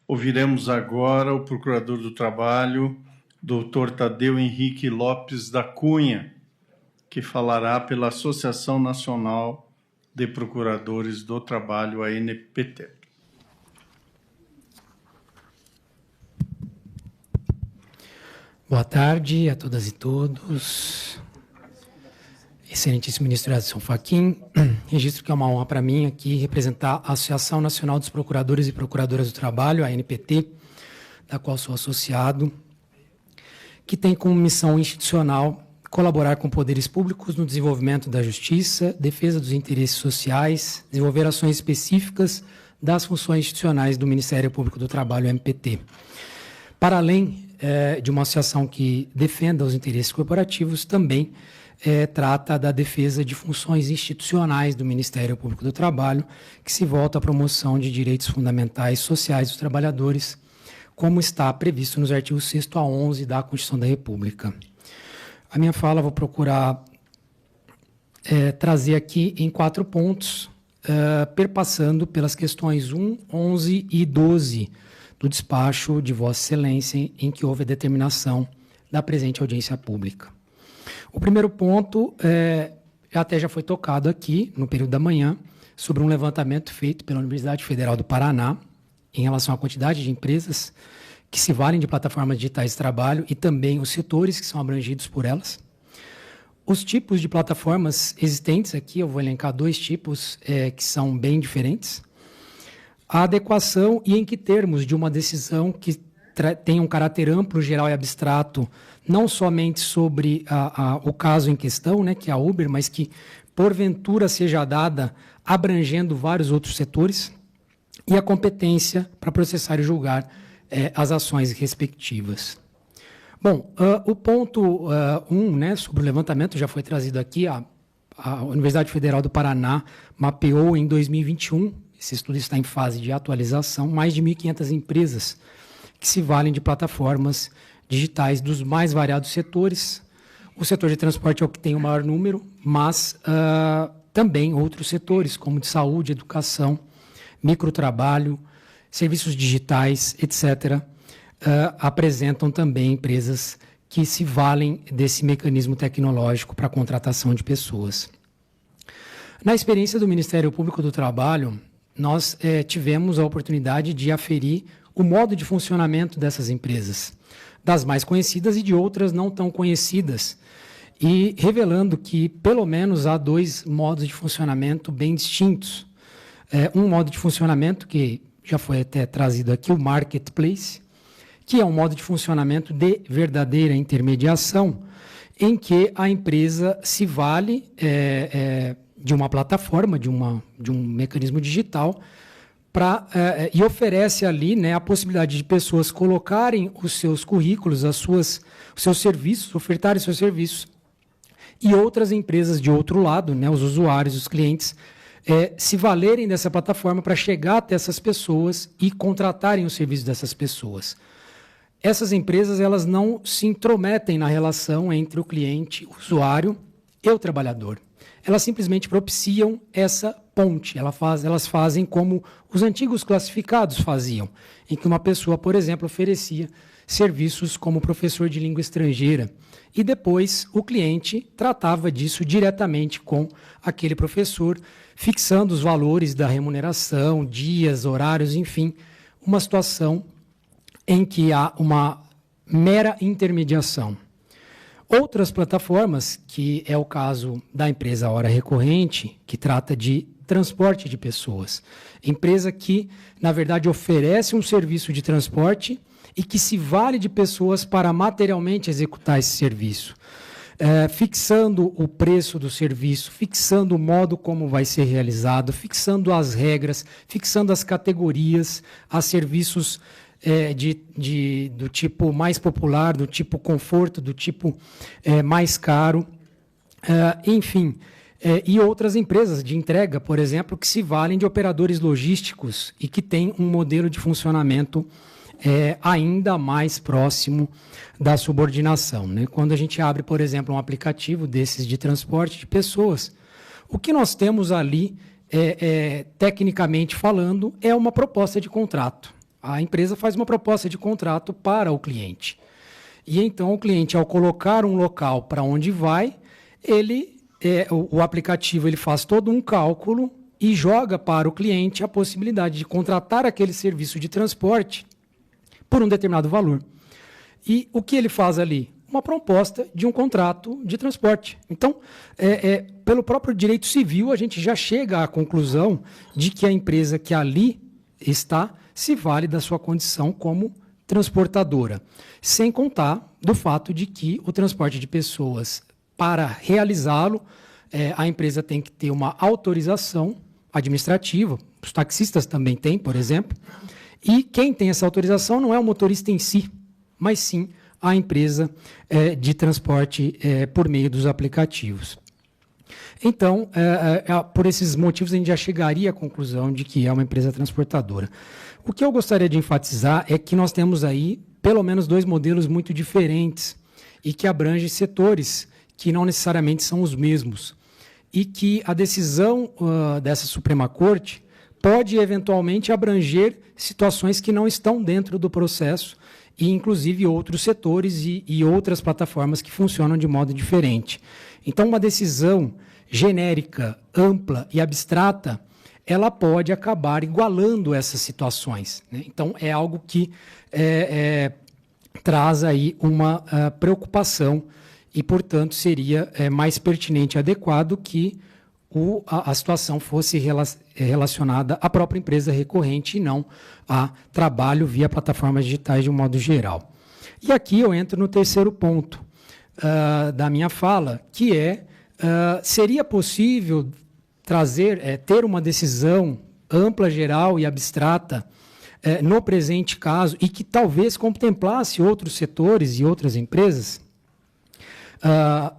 Ouviremos agora o Procurador do Trabalho, Dr. Tadeu Henrique Lopes da Cunha, que falará pela Associação Nacional de Procuradores do Trabalho, ANPT. Boa tarde a todas e todos. Excelentíssimo ministro Edson Fachin, registro que é uma honra para mim aqui representar a Associação Nacional dos Procuradores e Procuradoras do Trabalho, a ANPT, da qual sou associado, que tem como missão institucional colaborar com poderes públicos no desenvolvimento da justiça, defesa dos interesses sociais, desenvolver ações específicas das funções institucionais do Ministério Público do Trabalho, MPT. Para além de uma associação que defenda os interesses corporativos, também trata da defesa de funções institucionais do Ministério Público do Trabalho, que se volta à promoção de direitos fundamentais sociais dos trabalhadores, como está previsto nos artigos 6º a 11 da Constituição da República. A minha fala vou procurar trazer aqui em 4 pontos, perpassando pelas questões 1, 11 e 12 do despacho de Vossa Excelência, em que houve a determinação da presente audiência pública. O primeiro ponto até já foi tocado aqui, no período da manhã, sobre um levantamento feito pela Universidade Federal do Paraná, em relação à quantidade de empresas que se valem de plataformas digitais de trabalho e também os setores que são abrangidos por elas. Os tipos de plataformas existentes aqui, eu vou elencar 2 tipos que são bem diferentes. A adequação e em que termos de uma decisão que tem um caráter amplo, geral e abstrato, não somente sobre o caso em questão, né, que é a Uber, mas que, porventura, seja dada abrangendo vários outros setores, e a competência para processar e julgar as ações respectivas. Bom, o ponto 1, né, sobre o levantamento, já foi trazido aqui, a Universidade Federal do Paraná mapeou em 2021, esse estudo está em fase de atualização, mais de 1.500 empresas que se valem de plataformas digitais dos mais variados setores. O setor de transporte é o que tem o maior número, mas também outros setores, como de saúde, educação, microtrabalho, serviços digitais, etc., apresentam também empresas que se valem desse mecanismo tecnológico para a contratação de pessoas. Na experiência do Ministério Público do Trabalho, nós tivemos a oportunidade de aferir o modo de funcionamento dessas empresas, das mais conhecidas e de outras não tão conhecidas, e revelando que, pelo menos, há 2 modos de funcionamento bem distintos. Um modo de funcionamento que já foi até trazido aqui, o marketplace, que é um modo de funcionamento de verdadeira intermediação, em que a empresa se vale de uma plataforma, de um mecanismo digital, e oferece ali, né, a possibilidade de pessoas colocarem os seus currículos, os seus serviços, ofertarem seus serviços, e outras empresas de outro lado, né, os usuários, os clientes, se valerem dessa plataforma para chegar até essas pessoas e contratarem os serviços dessas pessoas. Essas empresas, elas não se intrometem na relação entre o cliente, o usuário e o trabalhador. Elas simplesmente propiciam essa ponte. Elas fazem como os antigos classificados faziam, em que uma pessoa, por exemplo, oferecia serviços como professor de língua estrangeira, e depois o cliente tratava disso diretamente com aquele professor, fixando os valores da remuneração, dias, horários, enfim, uma situação em que há uma mera intermediação. Outras plataformas, que é o caso da empresa Hora Recorrente, que trata de transporte de pessoas. Empresa que, na verdade, oferece um serviço de transporte e que se vale de pessoas para materialmente executar esse serviço. Fixando o preço do serviço, fixando o modo como vai ser realizado, fixando as regras, fixando as categorias, as serviços do tipo mais popular, do tipo conforto, do tipo mais caro, enfim, e outras empresas de entrega, por exemplo, que se valem de operadores logísticos e que têm um modelo de funcionamento ainda mais próximo da subordinação, né? Quando a gente abre, por exemplo, um aplicativo desses de transporte de pessoas, o que nós temos ali, tecnicamente falando, é uma proposta de contrato. A empresa faz uma proposta de contrato para o cliente. E então o cliente, ao colocar um local para onde vai, o aplicativo ele faz todo um cálculo e joga para o cliente a possibilidade de contratar aquele serviço de transporte por um determinado valor. E o que ele faz ali? Uma proposta de um contrato de transporte. Então, pelo próprio direito civil, a gente já chega à conclusão de que a empresa que ali está se vale da sua condição como transportadora, sem contar do fato de que o transporte de pessoas, para realizá-lo, a empresa tem que ter uma autorização administrativa, os taxistas também têm, por exemplo, e quem tem essa autorização não é o motorista em si, mas sim a empresa de transporte por meio dos aplicativos. Então, por esses motivos, a gente já chegaria à conclusão de que é uma empresa transportadora. O que eu gostaria de enfatizar é que nós temos aí, pelo menos, 2 modelos muito diferentes e que abrangem setores que não necessariamente são os mesmos. E que a decisão dessa Suprema Corte pode, eventualmente, abranger situações que não estão dentro do processo e, inclusive, outros setores e outras plataformas que funcionam de modo diferente. Então, uma decisão genérica, ampla e abstrata, ela pode acabar igualando essas situações, né? Então, é algo que traz aí uma preocupação e, portanto, seria mais pertinente e adequado que a situação fosse relacionada à própria empresa recorrente e não a trabalho via plataformas digitais de um modo geral. E aqui eu entro no terceiro ponto da minha fala, que seria possível ter uma decisão ampla, geral e abstrata no presente caso e que talvez contemplasse outros setores e outras empresas?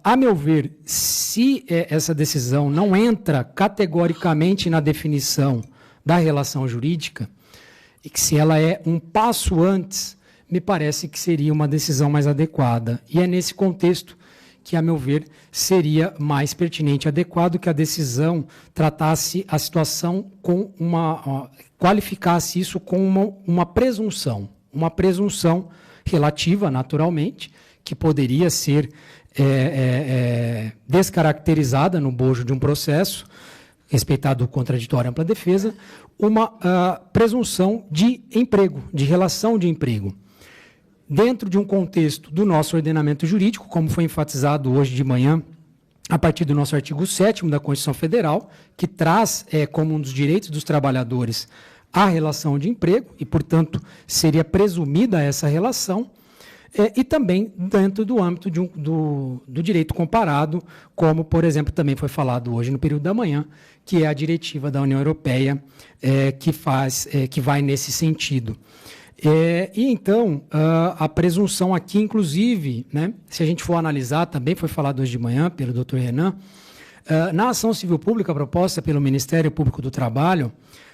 A meu ver, se essa decisão não entra categoricamente na definição da relação jurídica, e que se ela é um passo antes, me parece que seria uma decisão mais adequada. E é nesse contexto que, a meu ver, seria mais pertinente e adequado que a decisão tratasse a situação com qualificasse isso com uma presunção relativa, naturalmente, que poderia ser descaracterizada no bojo de um processo, respeitado o contraditório e ampla defesa, uma presunção de emprego, de relação de emprego. Dentro de um contexto do nosso ordenamento jurídico, como foi enfatizado hoje de manhã, a partir do nosso artigo 7º da Constituição Federal, que traz como um dos direitos dos trabalhadores a relação de emprego, e, portanto, seria presumida essa relação, e também dentro do âmbito do direito comparado, como, por exemplo, também foi falado hoje no período da manhã, que é a diretiva da União Europeia que vai nesse sentido. E então, a presunção aqui, inclusive, né, se a gente for analisar, também foi falado hoje de manhã pelo Dr. Renan, na ação civil pública proposta pelo Ministério Público do Trabalho,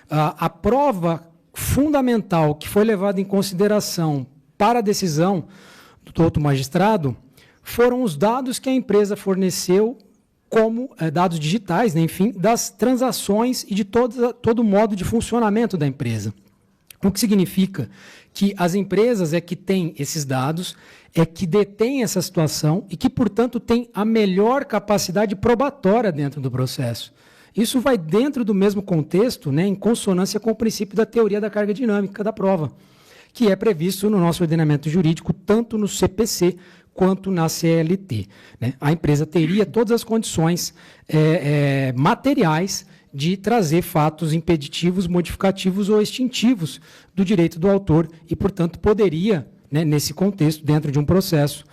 a prova fundamental que foi levada em consideração para a decisão do outro magistrado foram os dados que a empresa forneceu como dados digitais, né, enfim, das transações e de todo o modo de funcionamento da empresa. O que significa que as empresas que têm esses dados, que detêm essa situação e que, portanto, têm a melhor capacidade probatória dentro do processo. Isso vai dentro do mesmo contexto, né, em consonância com o princípio da teoria da carga dinâmica da prova, que é previsto no nosso ordenamento jurídico, tanto no CPC quanto na CLT. Né? A empresa teria todas as condições materiais de trazer fatos impeditivos, modificativos ou extintivos do direito do autor e, portanto, poderia, né, nesse contexto, dentro de um processo,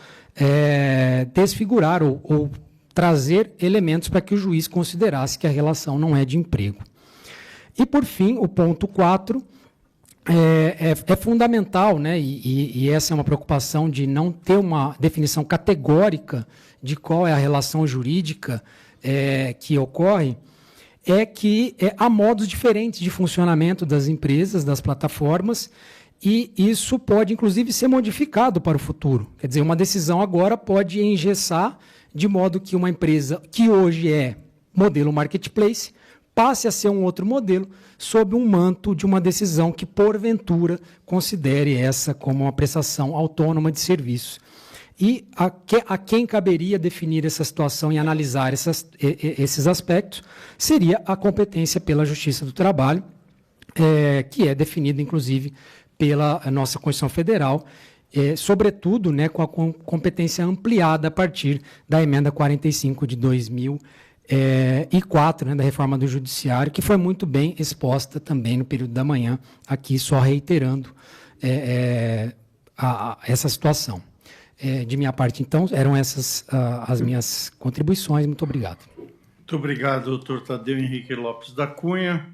desfigurar ou trazer elementos para que o juiz considerasse que a relação não é de emprego. E, por fim, o ponto 4 é fundamental, né, e essa é uma preocupação de não ter uma definição categórica de qual é a relação jurídica que ocorre, que há modos diferentes de funcionamento das empresas, das plataformas, e isso pode, inclusive, ser modificado para o futuro. Quer dizer, uma decisão agora pode engessar de modo que uma empresa que hoje é modelo marketplace passe a ser um outro modelo sob um manto de uma decisão que, porventura, considere essa como uma prestação autônoma de serviços. E a quem caberia definir essa situação e analisar esses aspectos seria a competência pela Justiça do Trabalho, que é definida, inclusive, pela nossa Constituição Federal, sobretudo, né, com a competência ampliada a partir da emenda 45 de 2004, né, da reforma do Judiciário, que foi muito bem exposta também no período da manhã, aqui só reiterando essa situação. De minha parte, então, eram essas as minhas contribuições. Muito obrigado. Muito obrigado, doutor Tadeu Henrique Lopes da Cunha.